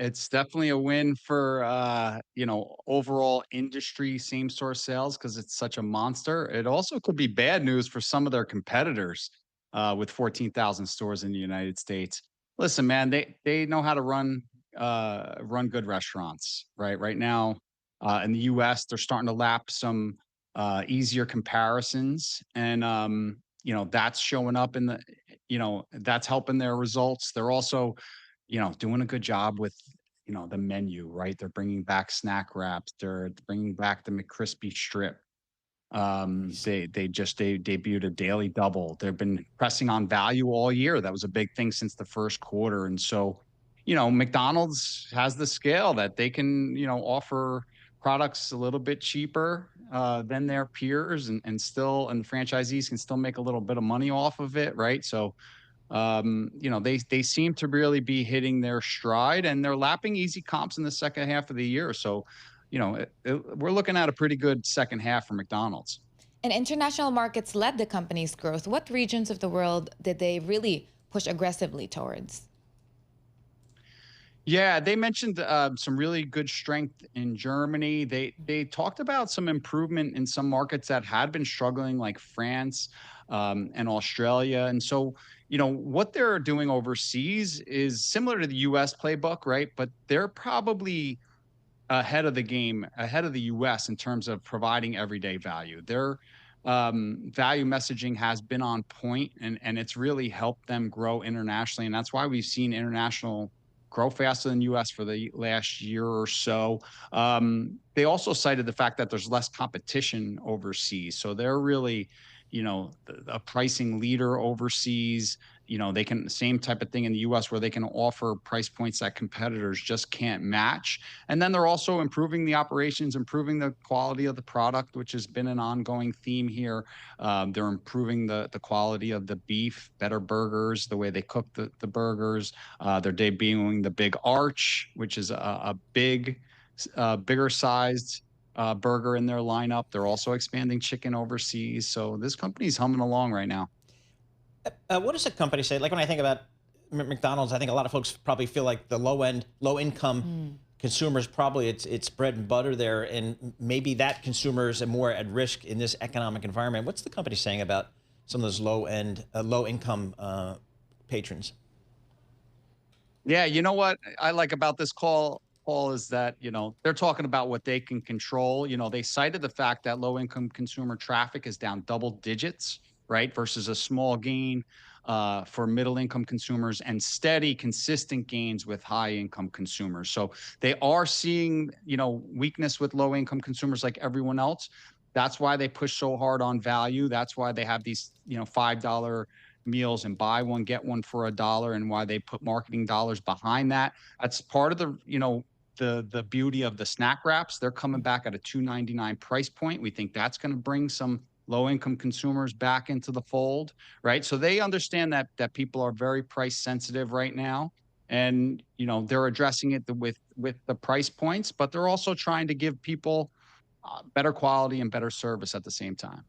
It's definitely a win for, overall industry same store sales because it's such a monster. It also could be bad news for some of their competitors, with 14,000 stores in the United States. Listen, man, they know how to run good restaurants, right? Right now, in the US, they're starting to lap some, easier comparisons, and, that's showing up in that's helping their results. They're also, doing a good job with, the menu, right? They're bringing back snack wraps. They're bringing back the McCrispy strip. They debuted a daily double. They've been pressing on value all year. That was a big thing since the first quarter. And so, McDonald's has the scale that they can, offer products a little bit cheaper than their peers, and franchisees can still make a little bit of money off of it, right? So, they seem to really be hitting their stride, and they're lapping easy comps in the second half of the year. So, we're looking at a pretty good second half for McDonald's. And international markets led the company's growth. What regions of the world did they really push aggressively towards? Yeah, they mentioned some really good strength in Germany. They talked about some improvement in some markets that had been struggling, like France and Australia. And so, what they're doing overseas is similar to the U.S. playbook, right? But they're probably ahead of the game, ahead of the US in terms of providing everyday value. Their value messaging has been on point, and it's really helped them grow internationally. And that's why we've seen international grow faster than US for the last year or so. They also cited the fact that there's less competition overseas. So they're really, a pricing leader overseas. They can, same type of thing in the US where they can offer price points that competitors just can't match. And then they're also improving the operations, improving the quality of the product, which has been an ongoing theme here. They're improving the quality of the beef, better burgers, the way they cook the burgers. They're debuting the Big Arch, which is a bigger sized burger in their lineup. They're also expanding chicken overseas. So this company's humming along right now. What does a company say? Like when I think about McDonald's, I think a lot of folks probably feel like the low end, low income consumers probably it's bread and butter there, and maybe that consumers are more at risk in this economic environment. What's the company saying about some of those low end, low income patrons? Yeah, you know what I like about this call, Paul, is that, they're talking about what they can control. They cited the fact that low income consumer traffic is down double digits, right? Versus a small gain for middle income consumers and steady, consistent gains with high income consumers. So they are seeing, weakness with low income consumers like everyone else. That's why they push so hard on value. That's why they have these, $5 meals and buy one get one for a dollar, and why they put marketing dollars behind that. That's part of the beauty of the snack wraps. They're coming back at a 2.99 price point. We think that's going to bring some low income consumers back into the fold, right? So they understand that people are very price sensitive right now, and they're addressing it with the price points, but they're also trying to give people better quality and better service at the same time.